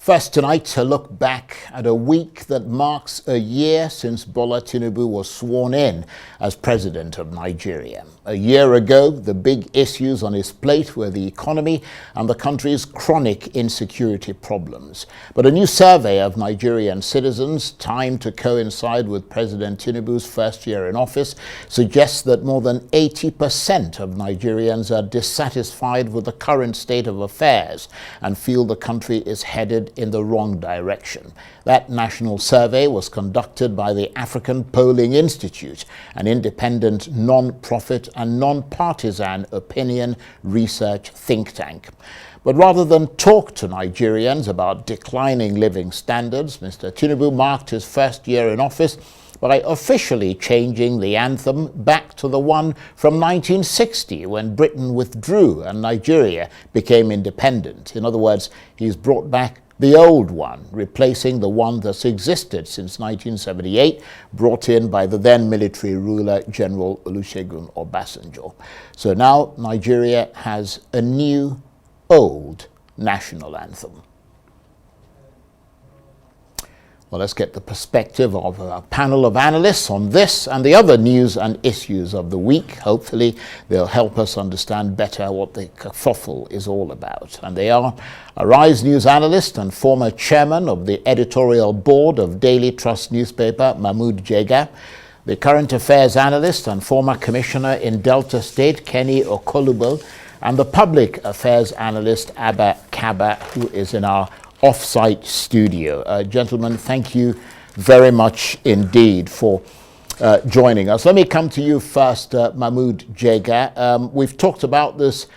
First tonight, a look back at a week that marks a year since Bola Tinubu was sworn in as president of Nigeria. A year ago, the big issues on his plate were the economy and the country's chronic insecurity problems. But a new survey of Nigerian citizens, timed to coincide with President Tinubu's first year in office, suggests that more than 80% of Nigerians are dissatisfied with the current state of affairs and feel the country is headed in the wrong direction. That national survey was conducted by the African Polling Institute, an independent, non-profit and non-partisan opinion research think tank. But rather than talk to Nigerians about declining living standards, Mr. Tinubu marked his first year in office by officially changing the anthem back to the one from 1960, when Britain withdrew and Nigeria became independent. In other words, he's brought back the old one, replacing the one that's existed since 1978, brought in by the then military ruler, General Olusegun Obasanjo. So now Nigeria has a new, old national anthem. Well, let's get the perspective of a panel of analysts on this and the other news and issues of the week. Hopefully, they'll help us understand better what the kerfuffle is all about. And they are Arise News analyst and former chairman of the editorial board of Daily Trust newspaper, Mahmood Jega, the current affairs analyst and former commissioner in Delta State, Kenny Okolugbo, and the public affairs analyst, Abba, who is in our off-site studio. Gentlemen, thank you very much indeed for joining us. Let me come to you first, Mahmood Jega. We've talked about this,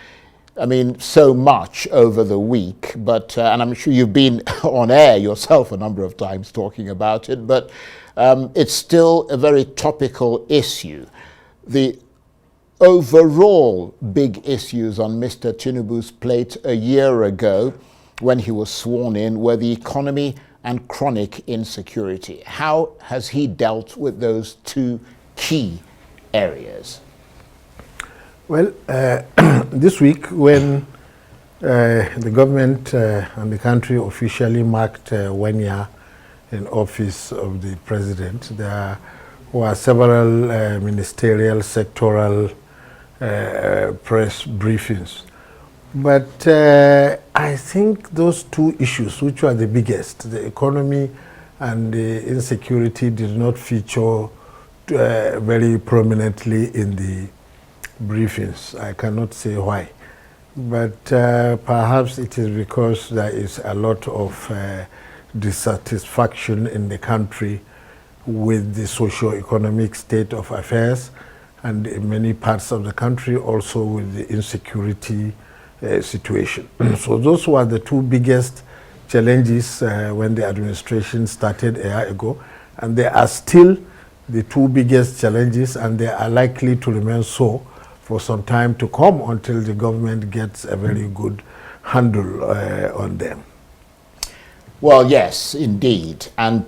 so much over the week, but and I'm sure you've been on air yourself a number of times talking about it, but it's still a very topical issue. The overall big issues on Mr. Tinubu's plate a year ago when he was sworn in were the economy and chronic insecurity. How has he dealt with those two key areas? Well, this week when the government and the country officially marked 1 year in office of the president, there were several ministerial, sectoral press briefings. But I think those two issues, which were the biggest, the economy and the insecurity, did not feature very prominently in the briefings. I cannot say why. But perhaps it is because there is a lot of dissatisfaction in the country with the socio-economic state of affairs, and in many parts of the country also with the insecurity situation. So those were the two biggest challenges when the administration started a year ago, and they are still the two biggest challenges, and they are likely to remain so for some time to come until the government gets a very good handle on them. Well, yes, indeed. And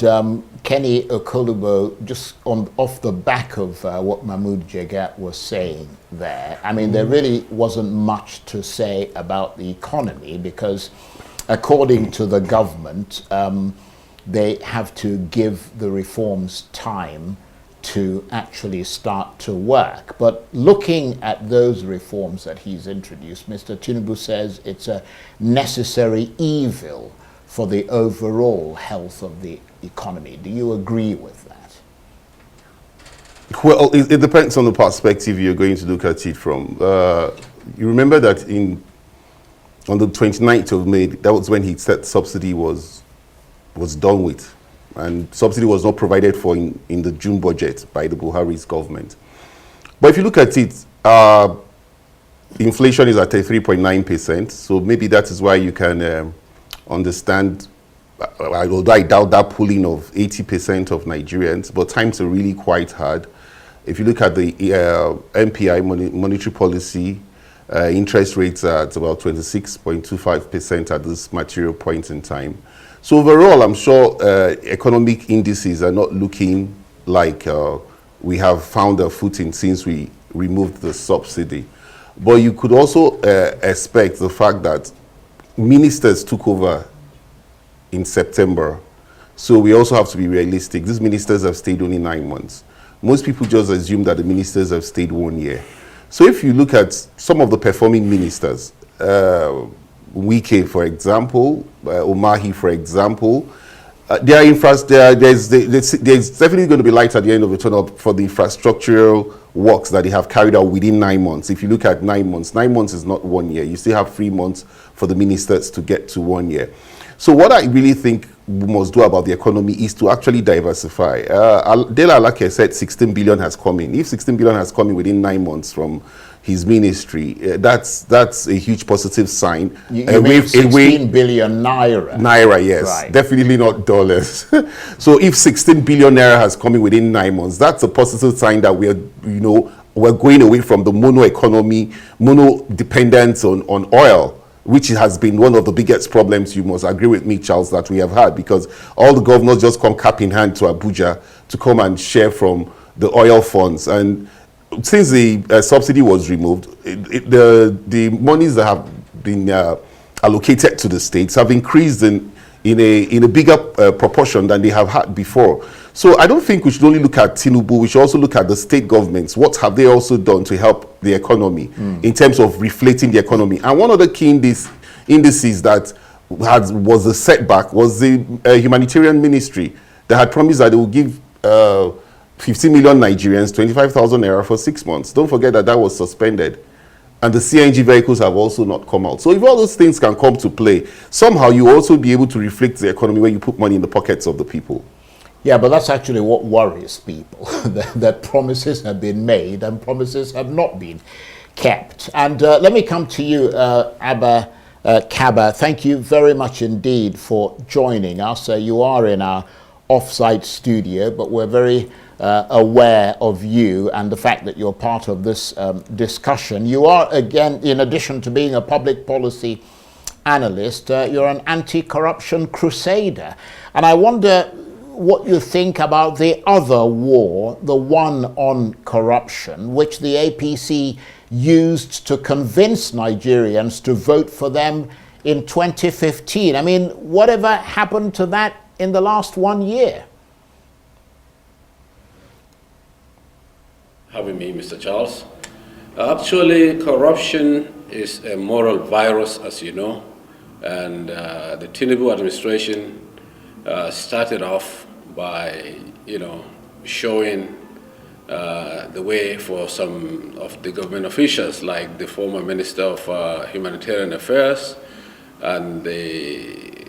Kenny Okolugbo, just off the back of what Mahmood Jega was saying there, there really wasn't much to say about the economy because, according to the government, they have to give the reforms time to actually start to work. But looking at those reforms that he's introduced, Mr. Tinubu says it's a necessary evil for the overall health of the economy. Do you agree with that? Well, it depends on the perspective you're going to look at it from. You remember that on the 29th of May, that was when he said subsidy was done with. And subsidy was not provided for in the June budget by the Buhari's government. But if you look at it, inflation is at 3.9%, so maybe that is why you can understand, although I doubt that pulling of 80% of Nigerians, but times are really quite hard. If you look at the MPI, monetary policy, interest rates are at about 26.25% at this material point in time. So overall, I'm sure economic indices are not looking like we have found a footing since we removed the subsidy. But you could also expect the fact that ministers took over in September. So we also have to be realistic. These ministers have stayed only 9 months. Most people just assume that the ministers have stayed 1 year. So if you look at some of the performing ministers, Wike, for example, Omahi, for example, there's definitely going to be light at the end of the tunnel for the infrastructural works that they have carried out within 9 months. If you look at 9 months, 9 months is not 1 year. You still have 3 months for the ministers to get to 1 year. So what I really think we must do about the economy is to actually diversify. Dela Alake said 16 billion has come in. If 16 billion has come in within 9 months from his ministry, that's a huge positive sign. You mean 16 billion naira? Naira, yes. Right. Definitely not dollars. So if 16 billion naira has come in within 9 months, that's a positive sign that we're going away from the mono economy, mono dependence on oil, which has been one of the biggest problems, you must agree with me, Charles, that we have had, because all the governors just come cap in hand to Abuja to come and share from the oil funds. And since the subsidy was removed, the monies that have been allocated to the states have increased in a bigger proportion than they have had before. So I don't think we should only look at Tinubu, we should also look at the state governments. What have they also done to help the economy in terms of reflating the economy? And one of the key indices that was a setback was the humanitarian ministry that had promised that they would give 15 million Nigerians 25,000 naira for 6 months. Don't forget that was suspended. And the CNG vehicles have also not come out. So if all those things can come to play, somehow you also be able to reflect the economy when you put money in the pockets of the people. Yeah, but that's actually what worries people, that promises have been made and promises have not been kept. And let me come to you, Abba Kaba. Thank you very much indeed for joining us. You are in our off-site studio, but we're very aware of you and the fact that you're part of this discussion. You are, again, in addition to being a public policy analyst, you're an anti-corruption crusader. And I wonder what you think about the other war, the one on corruption, which the APC used to convince Nigerians to vote for them in 2015. I mean, whatever happened to that in the last 1 year? Having me, Mr. Charles. Actually, corruption is a moral virus, as you know, and the Tinubu administration started off by, showing the way for some of the government officials, like the former Minister of Humanitarian Affairs and the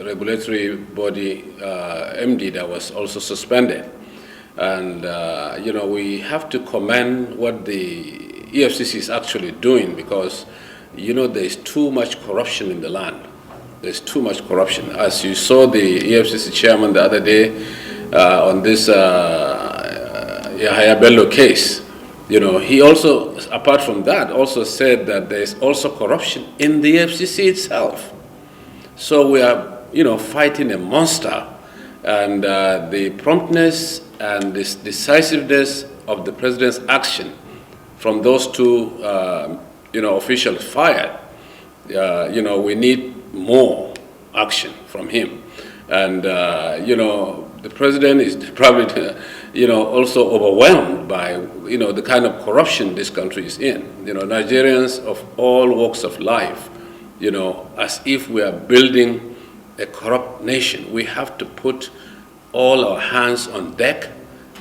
regulatory body MD that was also suspended. And, we have to commend what the EFCC is actually doing, because, there's too much corruption in the land. There's too much corruption. As you saw the EFCC chairman the other day on this Yahaya Bello case, he also, apart from that, also said that there's also corruption in the EFCC itself. So we are, fighting a monster, and the promptness and this decisiveness of the president's action from those two, officials fired, we need more action from him. And, the president is probably, also overwhelmed by, the kind of corruption this country is in. Nigerians of all walks of life, as if we are building a corrupt nation. We have to put all our hands on deck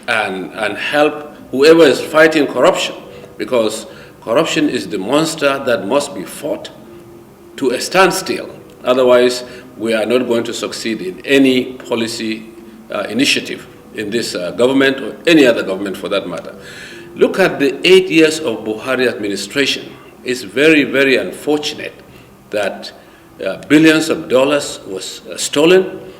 and help whoever is fighting corruption, because corruption is the monster that must be fought to a standstill. Otherwise, we are not going to succeed in any policy initiative in this government or any other government for that matter. Look at the 8 years of Buhari administration. It's very, very unfortunate that billions of dollars was stolen,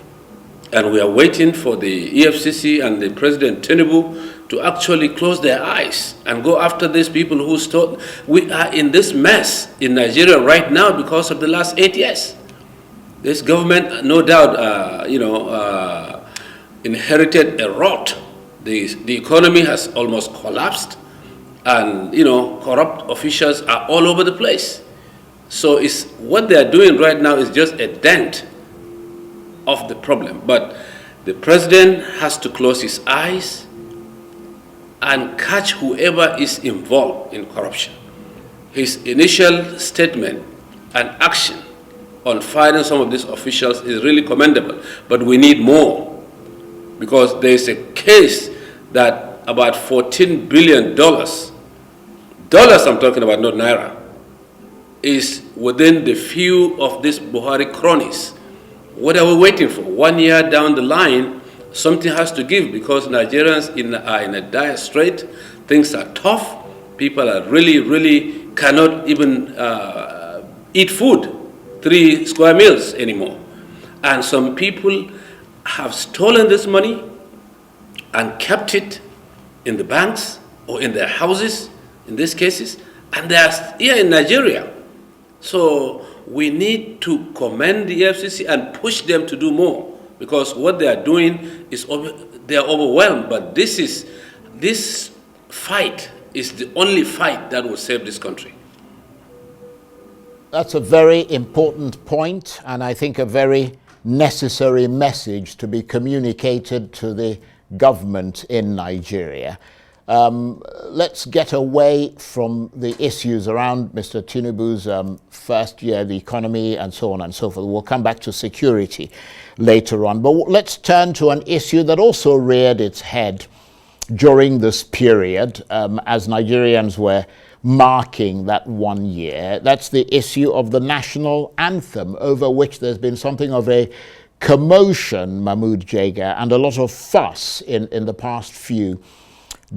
and we are waiting for the EFCC and the President Tinubu to actually close their eyes and go after these people who stole. We are in this mess in Nigeria right now because of the last 8 years. This government, no doubt, inherited a rot. The economy has almost collapsed, and corrupt officials are all over the place. So what they are doing right now is just a dent of the problem. But the president has to close his eyes and catch whoever is involved in corruption. His initial statement and action on firing some of these officials is really commendable, but we need more, because there is a case that about $14 billion, dollars I'm talking about, not naira, is within the few of these Buhari cronies. What are we waiting for? 1 year down the line, something has to give, because Nigerians are in a dire strait. Things are tough. People are really cannot even eat food, 3 square meals anymore. And some people have stolen this money and kept it in the banks or in their houses, in these cases, and they are here in Nigeria. So we need to commend the EFCC and push them to do more, because what they are doing is they are overwhelmed. But this fight is the only fight that will save this country. That's a very important point, and I think a very necessary message to be communicated to the government in Nigeria. Let's get away from the issues around Mr. Tinubu's first year, the economy, and so on and so forth. We'll come back to security later on. But let's turn to an issue that also reared its head during this period as Nigerians were marking that 1 year. That's the issue of the national anthem, over which there's been something of a commotion, Mahmoud Jega, and a lot of fuss in the past few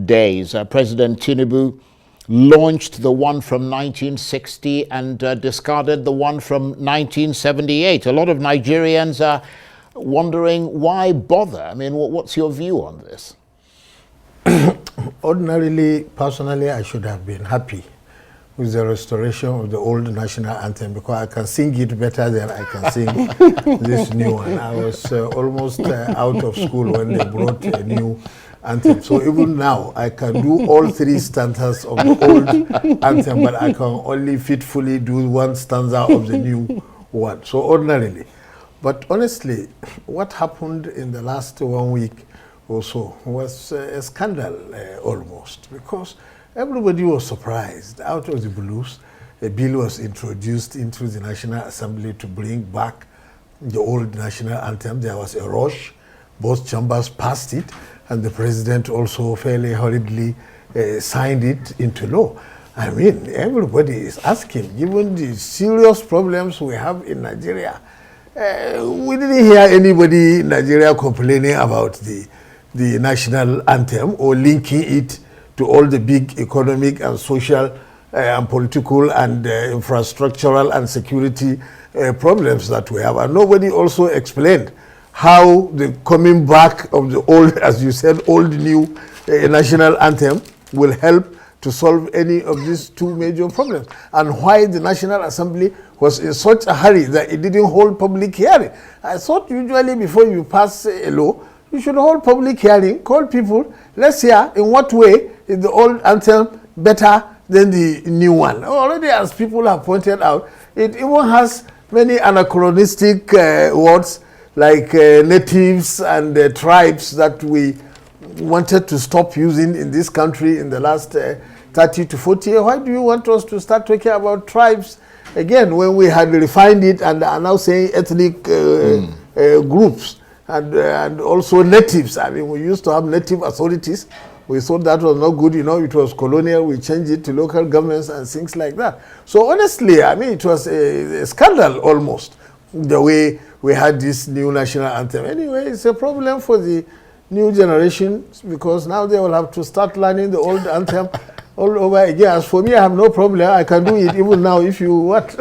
days. President Tinubu launched the one from 1960 and discarded the one from 1978. A lot of Nigerians are wondering, why bother? I mean, what's your view on this? Ordinarily, personally, I should have been happy with the restoration of the old national anthem, because I can sing it better than I can sing this new one. I was almost out of school when they brought a new anthem. So even now, I can do all 3 stanzas of the old anthem, but I can only fitfully do 1 stanza of the new one. So ordinarily. But honestly, what happened in the last 1 week also was a scandal almost, because everybody was surprised. Out of the blues, a bill was introduced into the National Assembly to bring back the old national anthem. There was a rush. Both chambers passed it, and the president also fairly hurriedly signed it into law. I mean, everybody is asking, given the serious problems we have in Nigeria, we didn't hear anybody in Nigeria complaining about the national anthem or linking it to all the big economic and social and political and infrastructural and security problems that we have. And nobody also explained how the coming back of the old, as you said, old new national anthem will help to solve any of these 2 major problems, and why the National Assembly was in such a hurry that it didn't hold public hearing. I thought usually before you pass a law, you should hold public hearing, call people, let's hear in what way is the old anthem better than the new one. Already, as people have pointed out, it even has many anachronistic words like natives and tribes that we wanted to stop using in this country in the last 30 to 40 years. Why do you want us to start talking about tribes again when we had refined it and are now saying ethnic groups? And also natives. I mean, we used to have native authorities. We thought that was not good, it was colonial. We changed it to local governments and things like that. So honestly, I mean, it was a scandal almost, the way we had this new national anthem. Anyway, it's a problem for the new generation, because now they will have to start learning the old anthem all over again. As for me, I have no problem. I can do it even now if you want.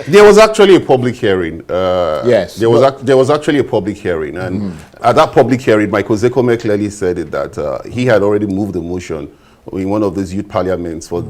There was actually a public hearing. Yes. There was actually a public hearing. And at that public hearing, Michael Zekome clearly said it, that he had already moved the motion in one of these youth parliaments for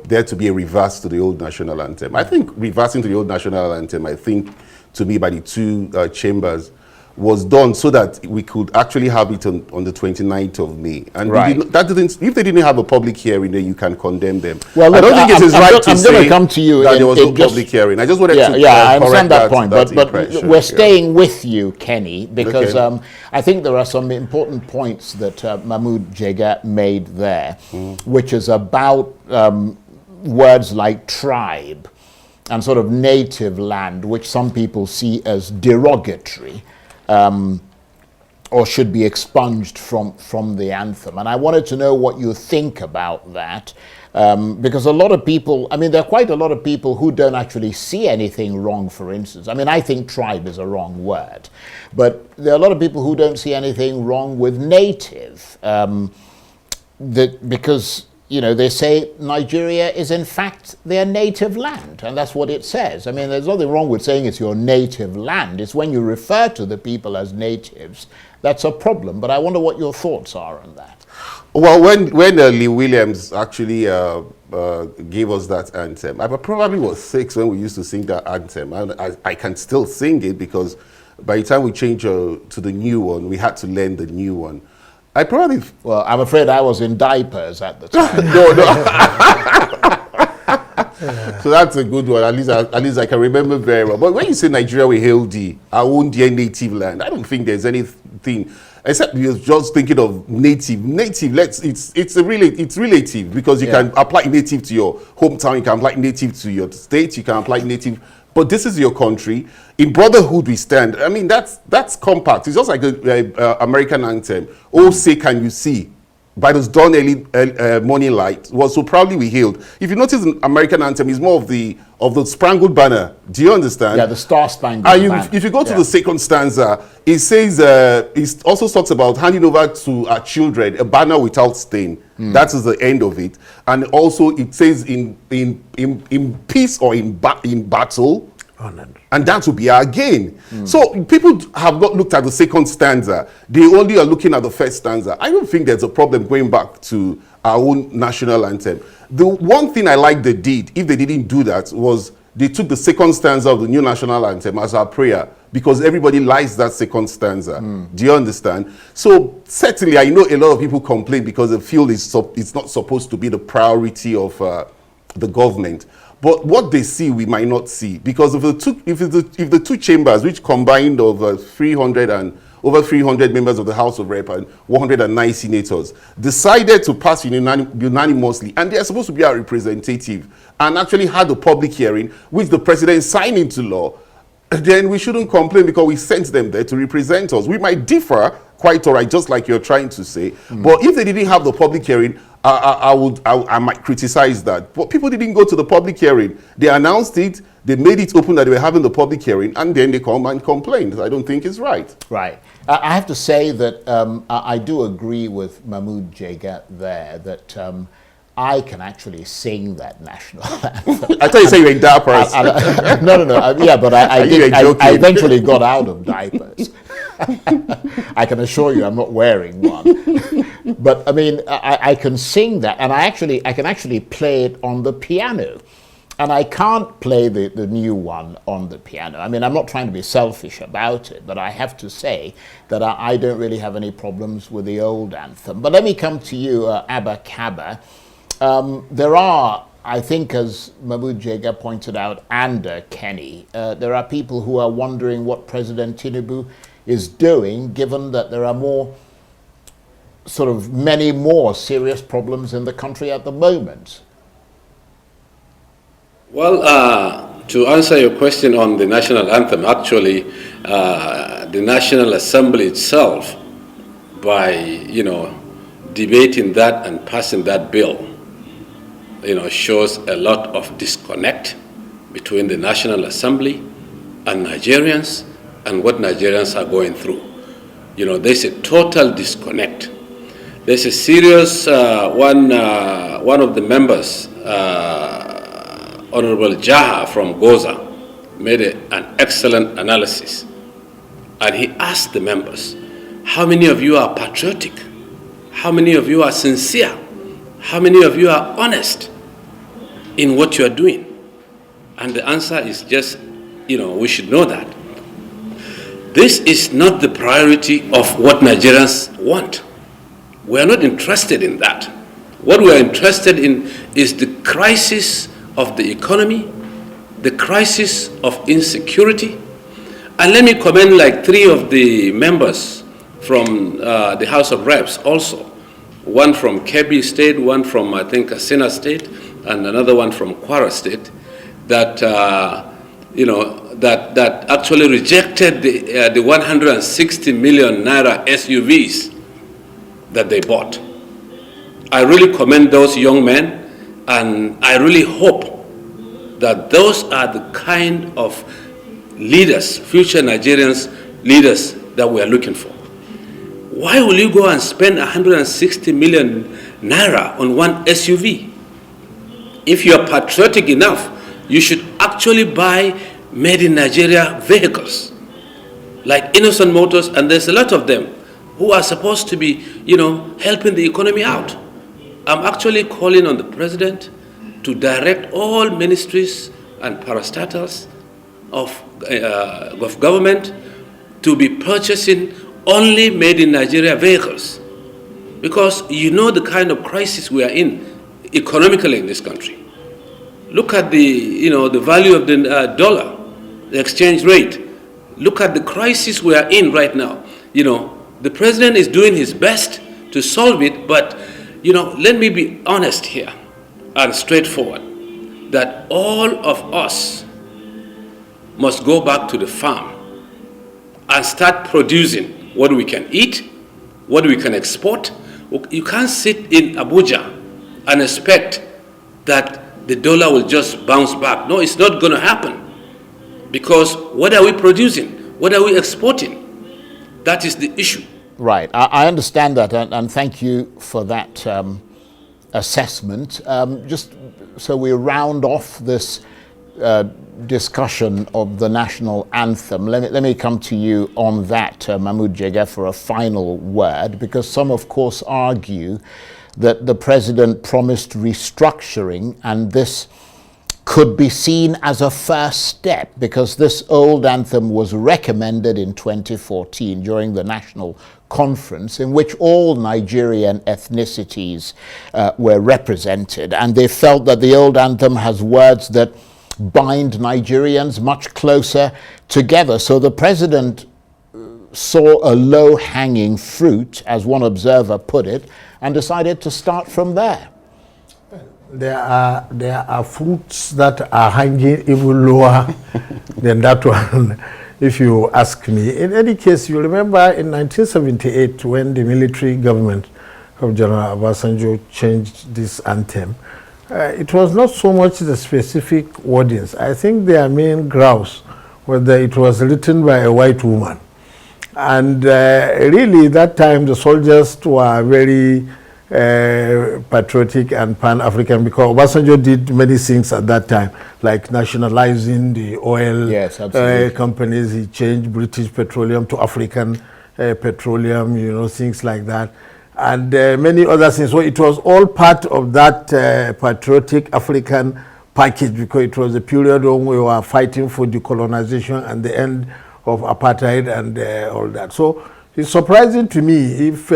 there to be a reverse to the old national anthem. I think reversing to the old national anthem, I think, to me, by the 2 chambers, was done so that we could actually have it on the 29th of May. And Right. if they didn't have a public hearing, then you can condemn them. Well, look, I don't think it is right to I'm say gonna come to you that in- there was in no just- public hearing. I just wanted Yeah, to I correct understand that point, that but impression. we're Yeah. staying with you, Kenny, because Okay. I think there are some important points that Mahmood Jega made there, which is about words like tribe and sort of native land, which some people see as derogatory, or should be expunged from the anthem. And I wanted to know what you think about that, because a lot of people, I mean, there are quite a lot of people who don't actually see anything wrong, for instance. I mean, I think tribe is a wrong word, but there are a lot of people who don't see anything wrong with native, because, you know, they say Nigeria is in fact their native land, and that's what it says. I mean, there's nothing wrong with saying it's your native land. It's when you refer to the people as natives that's a problem. But I wonder what your thoughts are on that. Well, when Lee Williams actually gave us that anthem, I probably was 6 when we used to sing that anthem. I can still sing it because by the time we changed to the new one, we had to learn the new one. Well, I'm afraid I was in diapers at the time. No. So that's a good one. At least I can remember very well. But when you say Nigeria, we hail thee, our own dear native land, I don't think there's anything except you're just thinking of native. It's relative because you can apply native to your hometown, you can apply native to your state, you can apply native. But this is your country. In brotherhood we stand. I mean, that's compact. It's just like a American anthem. Oh, say can you see? By those dawn early morning light was so proudly we hailed. If you notice, an American anthem is more of the spangled banner. Do you understand? Yeah, the Star Spangled Banner. If you go to the second stanza, it says it also talks about handing over to our children a banner without stain. That is the end of it. And also it says in peace or in battle. Honored. And that will be our gain. So people have not looked at the second stanza. They only are looking at the first stanza. I don't think there's a problem going back to our own national anthem. The one thing I like they did, if they didn't do that, was they took the second stanza of the new national anthem as our prayer, because everybody likes that second stanza. Do you understand? So certainly I know a lot of people complain because they feel it's not supposed to be the priority of the government. But what they see, we might not see, because if the two chambers, which combined of over 300 members of the House of Rep and 109 senators, decided to pass unanimously, and they are supposed to be our representative, and actually had a public hearing, which the president signed into law, then we shouldn't complain because we sent them there to represent us. We might differ, quite all right, just like you're trying to say. But if they didn't have the public hearing, I might criticize that. But people didn't go to the public hearing. They announced it, they made it open that they were having the public hearing, and then they come and complain. I don't think it's right. Right. I have to say that I do agree with Mahmood Jega there that I can actually sing that national anthem. I thought you said you were in diapers. No. Yeah, but I You were joking. I eventually got out of diapers. I can assure you I'm not wearing one. But I mean, I can sing that, and I can actually play it on the piano. And I can't play the new one on the piano. I mean, I'm not trying to be selfish about it, but I have to say that I don't really have any problems with the old anthem. But let me come to you, Abba Kaba. There are, I think, as Mahmood Jega pointed out, and Kenny, there are people who are wondering what President Tinubu is doing, given that there are many more serious problems in the country at the moment. Well, to answer your question on the national anthem, actually, the National Assembly itself, by, debating that and passing that bill, shows a lot of disconnect between the National Assembly and Nigerians and what Nigerians are going through. There's a total disconnect. There's a serious one of the members, Honorable Jega from Goza, made an excellent analysis. And he asked the members, how many of you are patriotic? How many of you are sincere? How many of you are honest in what you are doing? And the answer is just, we should know that. this is not the priority of what Nigerians want. We are not interested in that. What we are interested in is the crisis of the economy, the crisis of insecurity. And let me commend like 3 of the members from the House of Reps also. One from Kebbi State, one from, I think, Katsina State, and another one from Kwara State, that, that actually rejected the 160 million naira SUVs that they bought. I really commend those young men, and I really hope that those are the kind of leaders, future Nigerians leaders that we are looking for. Why will you go and spend 160 million naira on one SUV? If you are patriotic enough, you should actually buy made in Nigeria vehicles, like Innocent Motors, and there's a lot of them who are supposed to be, helping the economy out. I'm actually calling on the president to direct all ministries and parastatals of government to be purchasing only made in Nigeria vehicles, because you know the kind of crisis we are in economically in this country. Look at the value of the dollar, the exchange rate. Look at the crisis we are in right now. The president is doing his best to solve it, but let me be honest here and straightforward, that all of us must go back to the farm and start producing what we can eat, what we can export. You can't sit in Abuja and expect that the dollar will just bounce back. No, it's not going to happen, because what are we producing? What are we exporting? That is the issue. Right, I understand that, and thank you for that assessment. Just so we round off this discussion of the national anthem, let me come to you on that, Mahmoud Jega, for a final word, because some, of course, argue that the president promised restructuring, and this could be seen as a first step, because this old anthem was recommended in 2014 during the national conference, in which all Nigerian ethnicities were represented, and they felt that the old anthem has words that bind Nigerians much closer together. So the president saw a low-hanging fruit, as one observer put it, and decided to start from there. There are fruits that are hanging even lower than that one, if you ask me. In any case, you remember in 1978, when the military government of General Obasanjo changed this anthem, it was not so much the specific wordings. I think their main grouse was that it was written by a white woman. And really, that time, the soldiers were very patriotic and pan-African, because Obasanjo did many things at that time, like nationalizing the oil companies. He changed British petroleum to African petroleum, things like that, and many other things. So it was all part of that patriotic African package, because it was a period when we were fighting for decolonization and the end of apartheid and all that. So it's surprising to me if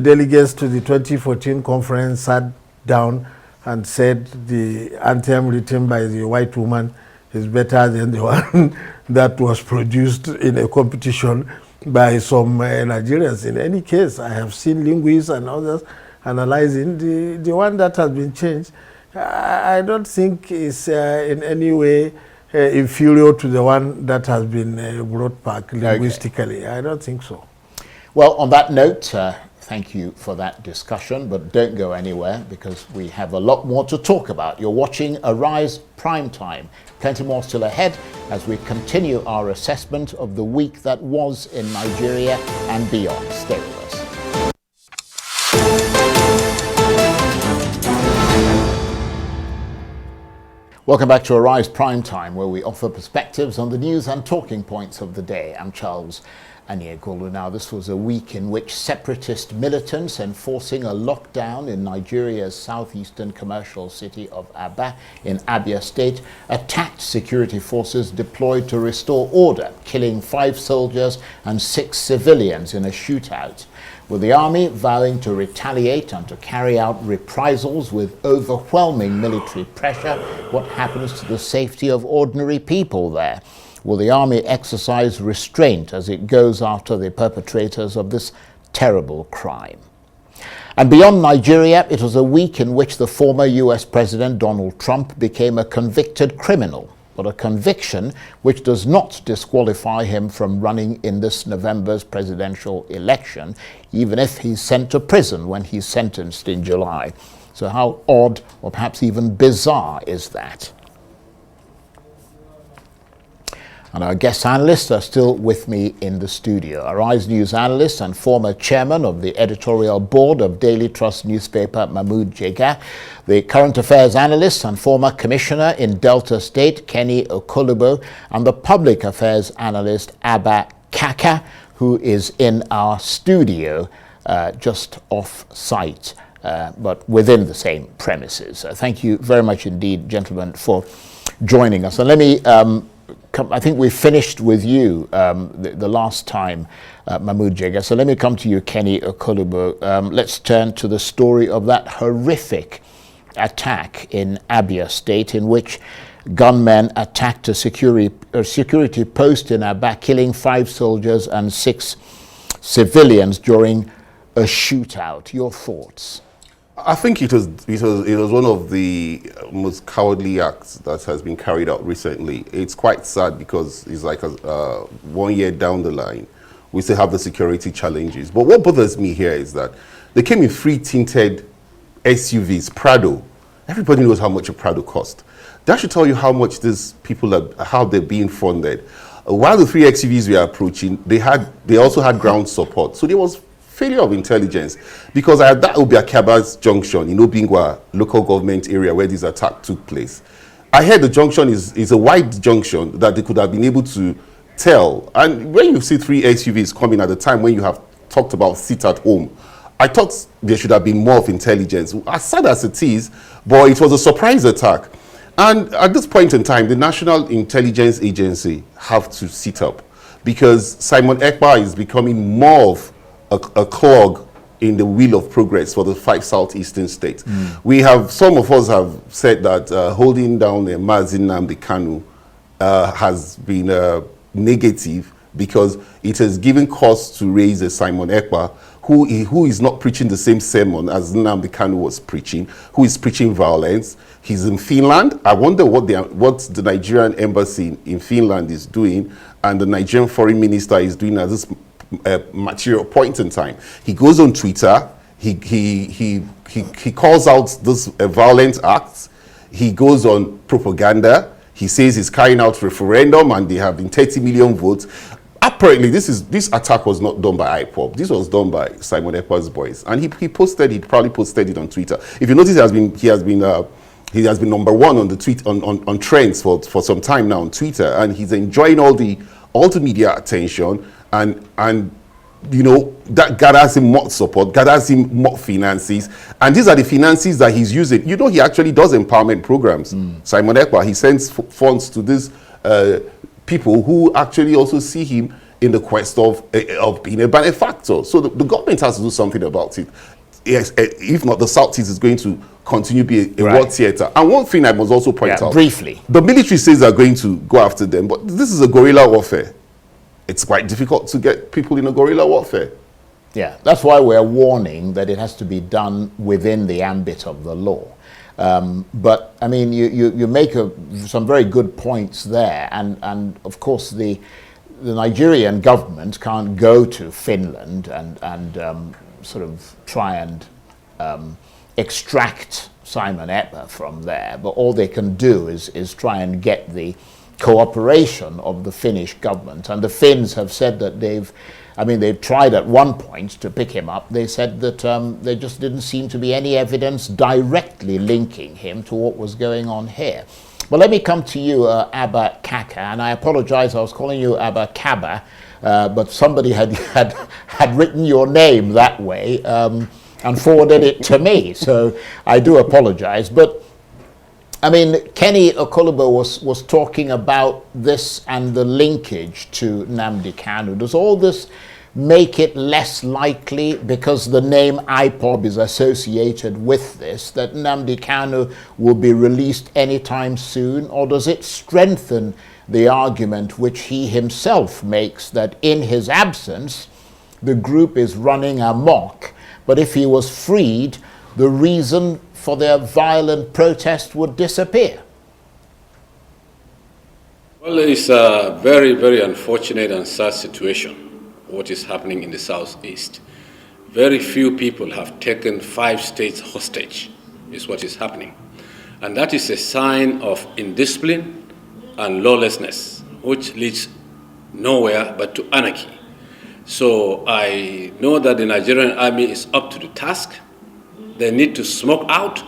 delegates to the 2014 conference sat down and said the anthem written by the white woman is better than the one that was produced in a competition by some Nigerians. In any case, I have seen linguists and others analyzing the one that has been changed. I don't think is in any way inferior to the one that has been brought back linguistically. Okay. I don't think so. Well, on that note, thank you for that discussion, but don't go anywhere, because we have a lot more to talk about. You're watching Arise Prime Time. Plenty more still ahead as we continue our assessment of the week that was in Nigeria and beyond. Stay with us. Welcome back to Arise Prime Time, where we offer perspectives on the news and talking points of the day. I'm Charles Now, this was a week in which separatist militants enforcing a lockdown in Nigeria's southeastern commercial city of Abba in Abia State attacked security forces deployed to restore order, killing 5 soldiers and 6 civilians in a shootout, with the army vowing to retaliate and to carry out reprisals with overwhelming military pressure. What happens to the safety of ordinary people there? Will the army exercise restraint as it goes after the perpetrators of this terrible crime? And beyond Nigeria, it was a week in which the former US President Donald Trump became a convicted criminal, but a conviction which does not disqualify him from running in this November's presidential election, even if he's sent to prison when he's sentenced in July. So how odd, or perhaps even bizarre, is that? And our guest analysts are still with me in the studio. Arise News analyst and former chairman of the editorial board of Daily Trust newspaper, Mahmood Jega, the current affairs analyst and former commissioner in Delta State, Kenny Okolugbo, and the public affairs analyst, Abba, Kaka, who is in our studio just off-site, but within the same premises. Thank you very much indeed, gentlemen, for joining us. And let me I think we finished with you the last time, Mahmood Jega. So let me come to you, Kenny Okolugbo. Let's turn to the story of that horrific attack in Abia State, in which gunmen attacked a security post in Abba, killing 5 soldiers and 6 civilians during a shootout. Your thoughts? I think it was one of the most cowardly acts that has been carried out recently. It's quite sad because it's like 1 year down the line, we still have the security challenges. But what bothers me here is that they came in 3 tinted SUVs, Prado. Everybody knows how much a Prado cost. That should tell you how much these people are, how they're being funded. While the 3 SUVs were approaching, they also had ground support. So there was failure of intelligence, because at that Obiakaba's junction in Obingwa local government area where this attack took place, I heard the junction is a wide junction that they could have been able to tell. And when you see 3 SUVs coming at the time when you have talked about sit at home, I thought there should have been more of intelligence. As sad as it is, but it was a surprise attack. And at this point in time, the National Intelligence Agency have to sit up, because Simon Ekpa is becoming more of a clog in the wheel of progress for the 5 southeastern states. Some of us have said that holding down Mazi Nnamdi Kanu has been negative, because it has given cause to raise a Simon Ekpa who is not preaching the same sermon as Nnamdi Kanu was preaching, who is preaching violence. He's in Finland. I wonder what the Nigerian embassy in Finland is doing, and the Nigerian foreign minister is doing at this material point in time. He goes on Twitter, he calls out those violent acts, he goes on propaganda, he says he's carrying out referendum and they have been 30 million votes. Apparently this attack was not done by IPOB, this was done by Simon Ekpa's boys, and he probably posted it on Twitter. If you notice, he has been number 1 on the tweet on trends for some time now on Twitter, and he's enjoying all the media attention. And you know, that gathers him more support, gathers him more finances, and these are the finances that he's using. You know, he actually does empowerment programs. Simon Ekpa, he sends funds to these people who actually also see him in the quest of being a benefactor. So the government has to do something about it. Yes, if not, the Southeast is going to continue to be a war theater. And one thing I must also point out, briefly, the military says they're going to go after them, but this is a guerrilla warfare. It's quite difficult to get people in a guerrilla warfare. Yeah, that's why we're warning that it has to be done within the ambit of the law. But I mean, you make some very good points there, and of course the Nigerian government can't go to Finland and sort of try and extract Simon Ekpa from there. But all they can do is try and get the cooperation of the Finnish government, and the Finns have said that they've tried at one point to pick him up. They said that there just didn't seem to be any evidence directly linking him to what was going on here. Well, let me come to you, Abba Kaka, and I apologize, I was calling you Abba Kaba but somebody had written your name that way and forwarded it to me. So I do apologize. But I mean, Kenny Okolugbo was talking about this and the linkage to Nnamdi Kanu. Does all this make it less likely, because the name IPOB is associated with this, that Nnamdi Kanu will be released anytime soon? Or does it strengthen the argument which he himself makes, that in his absence, the group is running amok, but if he was freed, the reason for their violent protest would disappear? Well, it's a very, very unfortunate and sad situation, what is happening in the Southeast. Very few people have taken 5 states hostage, is what is happening. And that is a sign of indiscipline and lawlessness, which leads nowhere but to anarchy. So I know that the Nigerian army is up to the task. They need to smoke out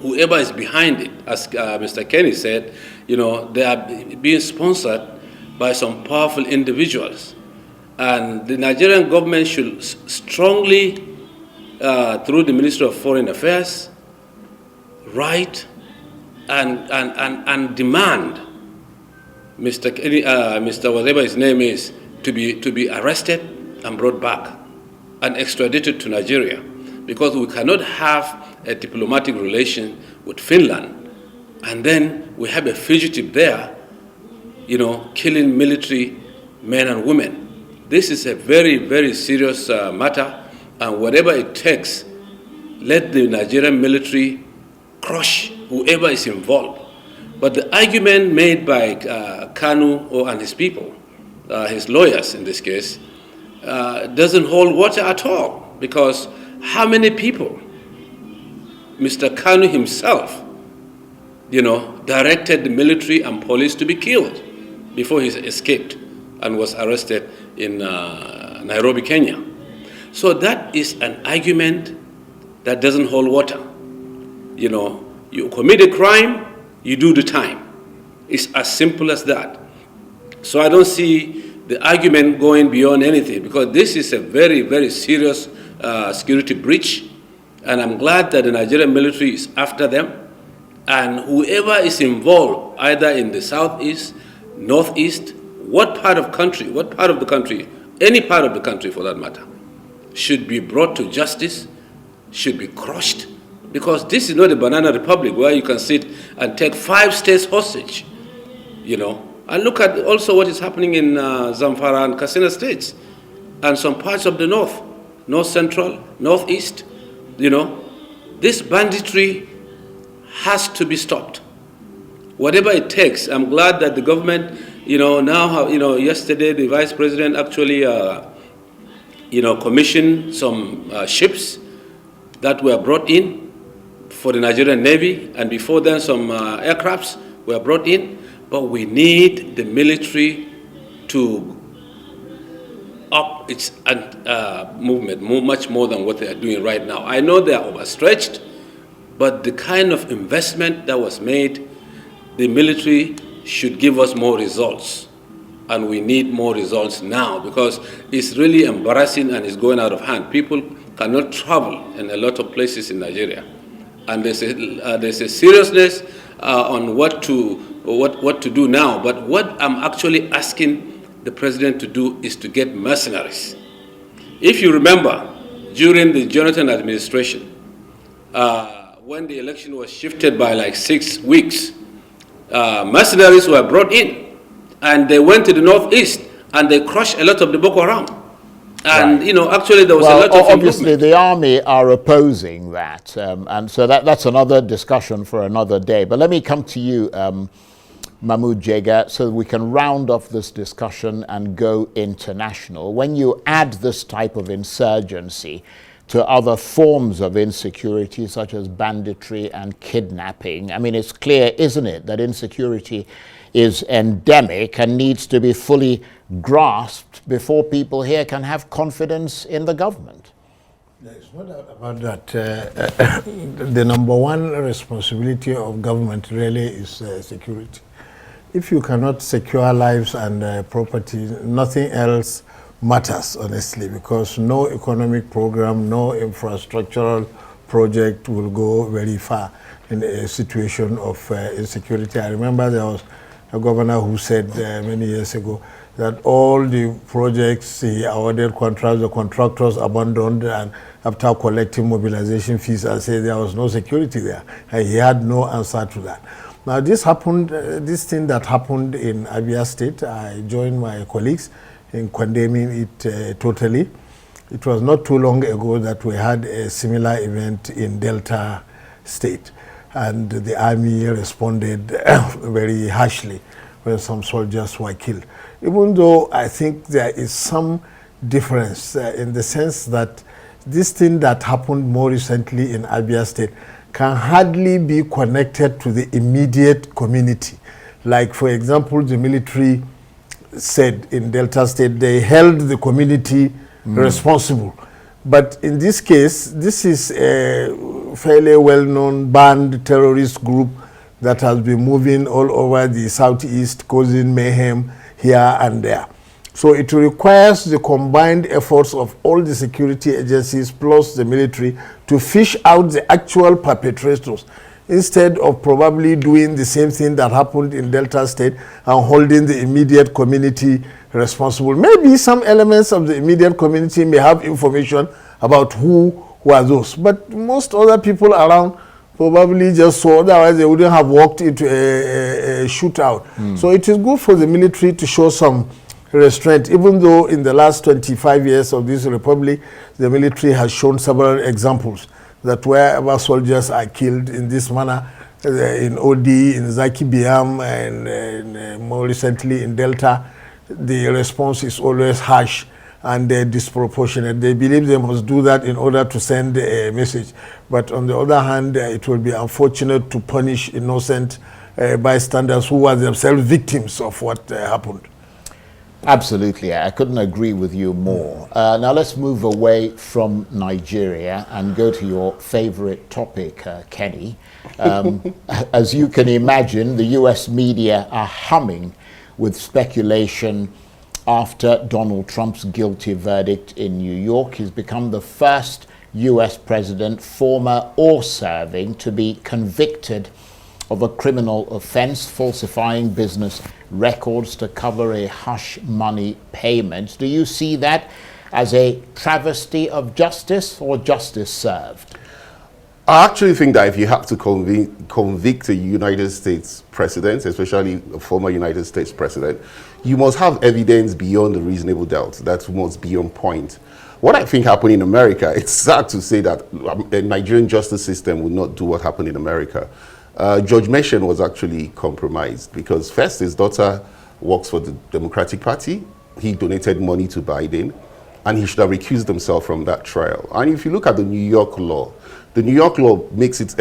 whoever is behind it. As Mr. Kenny said, you know, they are being sponsored by some powerful individuals. And the Nigerian government should strongly, through the Ministry of Foreign Affairs, write and demand Mr. Kenny, Mr. whatever his name is, to be arrested and brought back and extradited to Nigeria. Because we cannot have a diplomatic relation with Finland and then we have a fugitive there, you know, killing military men and women. This is a very, very serious matter, and whatever it takes, let the Nigerian military crush whoever is involved. But the argument made by Kanu and his people, his lawyers in this case, doesn't hold water at all, because how many people Mr. Kanu himself, you know, directed the military and police to be killed before he escaped and was arrested in Nairobi, Kenya. So that is an argument that doesn't hold water. You know, you commit a crime, you do the time. It's as simple as that. So I don't see the argument going beyond anything, because this is a very, very serious security breach, and I'm glad that the Nigerian military is after them, and whoever is involved, either in the southeast, northeast, what part of the country, any part of the country for that matter, should be brought to justice, should be crushed, because this is not a banana republic where you can sit and take 5 states hostage, you know. And look at also what is happening in Zamfara and Katsina states and some parts of the north central, northeast. You know, this banditry has to be stopped. Whatever it takes. I'm glad that the government, you know, now, you know, yesterday the vice president actually, you know, commissioned some ships that were brought in for the Nigerian Navy, and before then some aircrafts were brought in. But we need the military to up its movement much more than what they are doing right now. I know they are overstretched, but the kind of investment that was made, the military should give us more results. And we need more results now, because it's really embarrassing and it's going out of hand. People cannot travel in a lot of places in Nigeria. And there's a seriousness on what to do now. But what I'm actually asking the president to do is to get mercenaries. If you remember, during the Jonathan administration, when the election was shifted by like 6 weeks, mercenaries were brought in, and they went to the northeast and they crushed a lot of the Boko Haram. And, right, you know, actually there was a lot of obviously the army are opposing that, and so that's another discussion for another day. But let me come to you, Mahmood Jega, so that we can round off this discussion and go international. When you add this type of insurgency to other forms of insecurity, such as banditry and kidnapping, I mean, it's clear, isn't it, that insecurity is endemic and needs to be fully grasped before people here can have confidence in the government. There's no doubt about that. The number one responsibility of government really is security. if you cannot secure lives and property, nothing else matters, honestly, because no economic program, no infrastructural project will go very far in a situation of insecurity. I remember there was a governor who said many years ago that all the projects he awarded contracts, the contractors abandoned, and after collecting mobilization fees, I said there was no security there, and he had no answer to that. Now this happened, this thing that happened in Abba State, I joined my colleagues in condemning it totally. It was not too long ago that we had a similar event in Delta State, and the army responded very harshly when some soldiers were killed. Even though I think there is some difference in the sense that this thing that happened more recently in Abba State can hardly be connected to the immediate community. Like, for example, the military said in Delta State they held the community responsible. But in this case, this is a fairly well-known banned terrorist group that has been moving all over the southeast, causing mayhem here and there. So it requires the combined efforts of all the security agencies plus the military to fish out the actual perpetrators, instead of probably doing the same thing that happened in Delta State and holding the immediate community responsible. Maybe some elements of the immediate community may have information about who were those, but most other people around probably just saw, otherwise they wouldn't have walked into a shootout. So it is good for the military to show some restraint, even though in the last 25 years of this republic, the military has shown several examples that wherever soldiers are killed in this manner, in OD, in Zaki Biam, and more recently in Delta, the response is always harsh and disproportionate. They believe they must do that in order to send a message. But on the other hand, it will be unfortunate to punish innocent bystanders who were themselves victims of what happened. Absolutely, I couldn't agree with you more. Now let's move away from Nigeria and go to your favorite topic, Kenny. As you can imagine, the US media are humming with speculation after Donald Trump's guilty verdict in New York. He's become the first US president, former or serving, to be convicted of a criminal offense, falsifying business records to cover a hush money payment. Do you see that as a travesty of justice or justice served? I actually think that if you have to convict a United States president, especially a former United States president, you must have evidence beyond a reasonable doubt. That must be on point. What I think happened in America, it's sad to say that the Nigerian justice system would not do what happened in America. George Mason was actually compromised because first, his daughter works for the Democratic Party. He donated money to Biden, and he should have recused himself from that trial. And if you look at the New York law, the New York law makes it,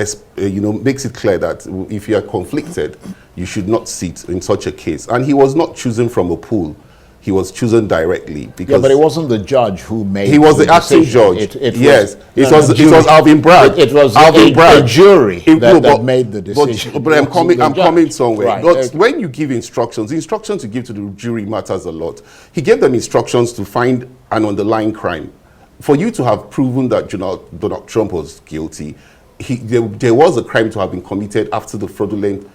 makes it clear that if you are conflicted, you should not sit in such a case. And he was not chosen from a pool. He was chosen directly because... Yeah, but it wasn't the judge who made He was the acting judge. Yes. It was Alvin Bragg. It was Alvin Bragg. A jury that made the decision. But I'm coming somewhere. Right. But when you give instructions, the instructions you give to the jury matters a lot. He gave them instructions to find an underlying crime. For you to have proven that Donald Trump was guilty, there was a crime to have been committed after the fraudulent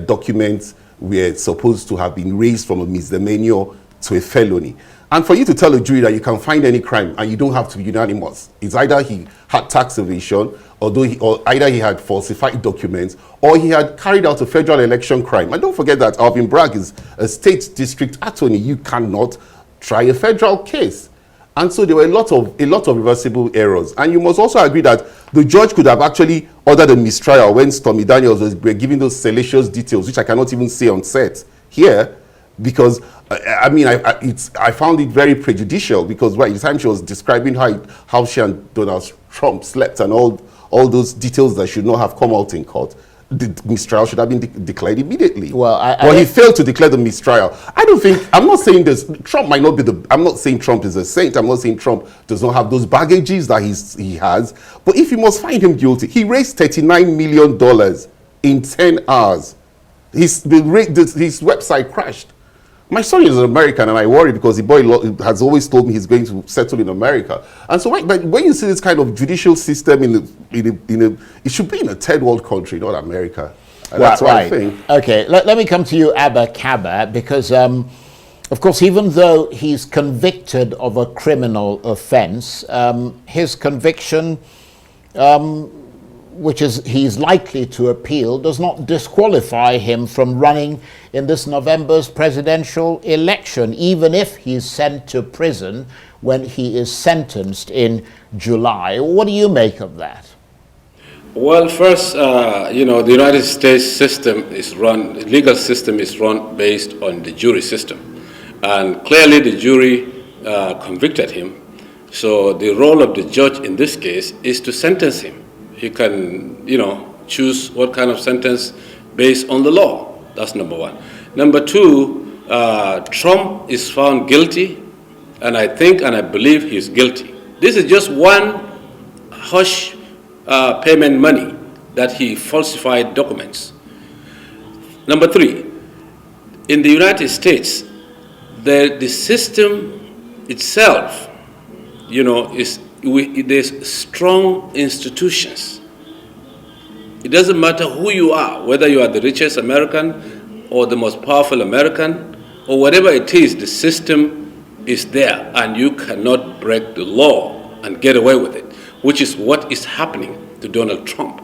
documents were supposed to have been raised from a misdemeanor to a felony. And for you to tell a jury that you can find any crime and you don't have to be unanimous, it's either he had tax evasion, or either he had falsified documents, or he had carried out a federal election crime. And don't forget that Alvin Bragg is a state district attorney. You cannot try a federal case. And so there were a lot of reversible errors. And you must also agree that the judge could have actually ordered a mistrial when Stormy Daniels were giving those salacious details, which I cannot even say on set here, because I found it very prejudicial, because by the time she was describing how she and Donald Trump slept and all those details that should not have come out in court, the mistrial should have been declared immediately. Well, he failed to declare the mistrial. I'm not saying this. Trump might not be I'm not saying Trump is a saint. I'm not saying Trump does not have those baggages that he has. But if you must find him guilty, he raised $39 million in 10 hours. his website crashed. My son is an American, and I worry because the boy has always told me he's going to settle in America. And so, but when you see this kind of judicial system it should be in a third world country, not America. And that's what I think. Okay, let me come to you, Abba Kaba, because of course, even though he's convicted of a criminal offense, his conviction, which is he's likely to appeal, does not disqualify him from running in this November's presidential election, even if he's sent to prison when he is sentenced in July. What do you make of that? Well, first, the United States legal system is run based on the jury system. And clearly the jury convicted him. So the role of the judge in this case is to sentence him. He can, choose what kind of sentence based on the law. That's number one. Number two, Trump is found guilty, and I think and I believe he's guilty. This is just one hush payment money that he falsified documents. Number three, in the United States, the system itself, there's strong institutions. It doesn't matter who you are, whether you are the richest American or the most powerful American or whatever it is, the system is there and you cannot break the law and get away with it, which is what is happening to Donald Trump.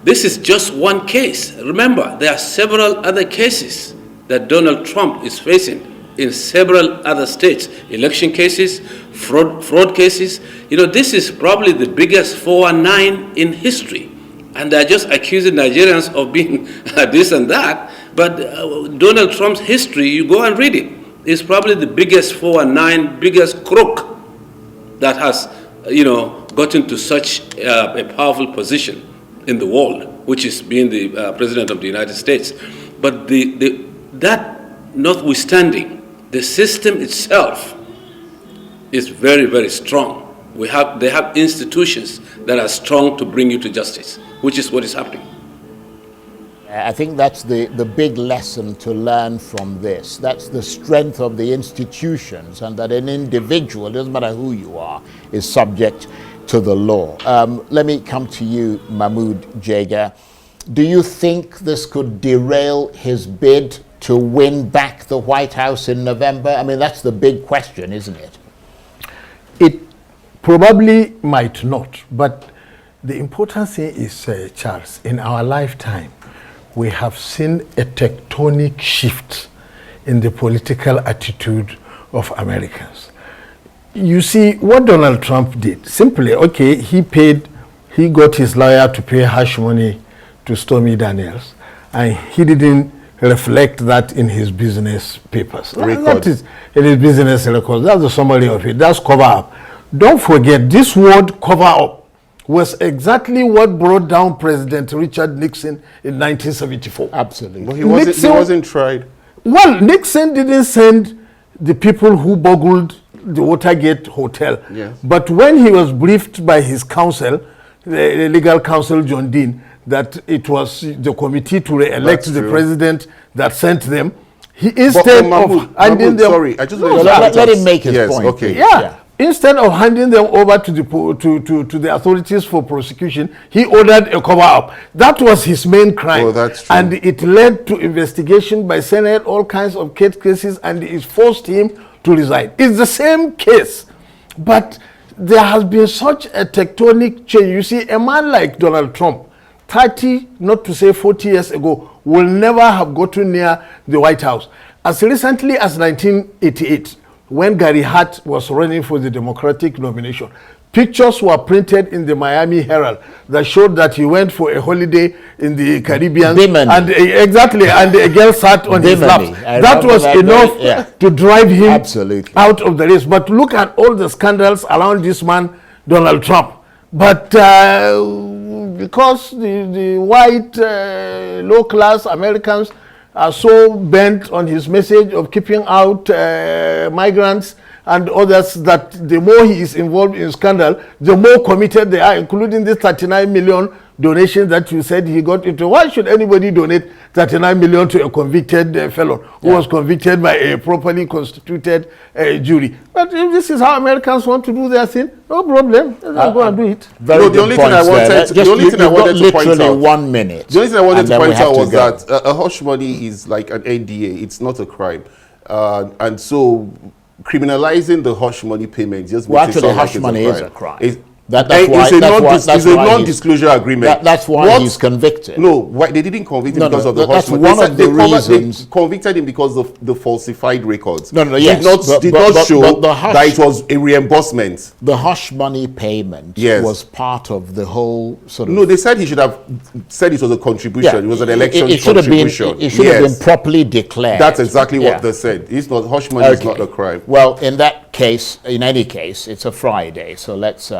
This is just one case. Remember, there are several other cases that Donald Trump is facing in several other states, election cases, fraud cases. This is probably the biggest 419 in history. And they're just accusing Nigerians of being this and that. But Donald Trump's history, you go and read it, is probably the biggest 419, biggest crook that has, gotten to such a powerful position in the world, which is being the President of the United States. But that notwithstanding, the system itself is very, very strong. They have institutions that are strong to bring you to justice, which is what is happening. I think that's the big lesson to learn from this. That's the strength of the institutions, and that an individual, doesn't matter who you are, is subject to the law. Let me come to you, Mahmood Jega. Do you think this could derail his bid to win back the White House in November? I mean, that's the big question, isn't it? It probably might not, but the important thing is, Charles, in our lifetime, we have seen a tectonic shift in the political attitude of Americans. You see, what Donald Trump did, simply, okay, he got his lawyer to pay hush money to Stormy Daniels, and he didn't reflect that in his business papers. That is in his business records. That's the summary of it. That's cover up. Don't forget, this word cover up was exactly what brought down President Richard Nixon in 1974. Absolutely. But he wasn't tried. Well, Nixon didn't send the people who boggled the Watergate Hotel. Yes. But when he was briefed by his counsel, the legal counsel John Dean, that it was the committee to re-elect the president that sent them, he instead of handing them... Sorry, I just let him make his point. Okay. Yeah. Instead of handing them over to the authorities for prosecution, he ordered a cover-up. That was his main crime. Oh, that's true. And it led to investigation by Senate, all kinds of cases, and it forced him to resign. It's the same case. But there has been such a tectonic change. You see, a man like Donald Trump, 30, not to say 40 years ago, will never have gotten near the White House. As recently as 1988, when Gary Hart was running for the Democratic nomination, pictures were printed in the Miami Herald that showed that he went for a holiday in the Caribbean. And exactly, and a girl sat on his lap. That was enough to drive him out of the race. But look at all the scandals around this man, Donald Trump. But because the white low-class Americans are so bent on his message of keeping out migrants and others, that the more he is involved in scandal, the more committed they are, including this $39 million donations that you said he got into. Why should anybody donate 39 million to a convicted felon who was convicted by a properly constituted jury? But if this is how Americans want to do their thing, no problem. Let's go and do it. Very good points there. The only thing I wanted to point out, 1 minute. The only thing I wanted to point out was that a hush money is like an NDA. It's not a crime, and so criminalizing the hush money payment just makes it sound like hush money is a crime. It's a non-disclosure agreement. That's why he's convicted. No, they didn't convict him because of the hush money. That's one of the reasons. They convicted him because of the falsified records. Did not show that it was a reimbursement. The hush money payment was part of the whole sort of... No, they said he should have said it was a contribution. Yeah, it was an election contribution. It should have been properly declared. That's exactly what they said. It's not, hush money is not a crime. Well, in any case, it's a Friday, so let's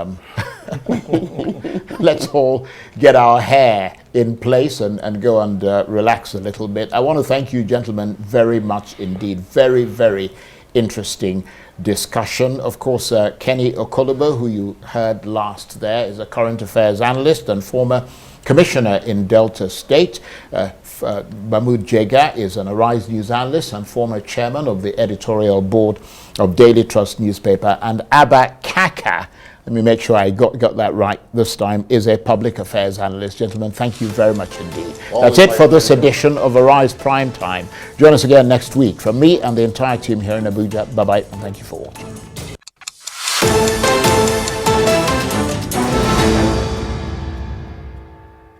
let's all get our hair in place and go and relax a little bit. I want to thank you, gentlemen, very much indeed. Very, very interesting discussion. Of course, Kenny Okolugbo, who you heard last there, is a current affairs analyst and former commissioner in Delta State. Mahmood Jega is an Arise News analyst and former chairman of the editorial board of Daily Trust newspaper. And Abba Kaka, let me make sure I got that right this time, is a public affairs analyst. Gentlemen, thank you very much indeed. That's it for this edition of Arise Prime Time. Join us again next week. From me and the entire team here in Abuja, bye-bye, and thank you for watching.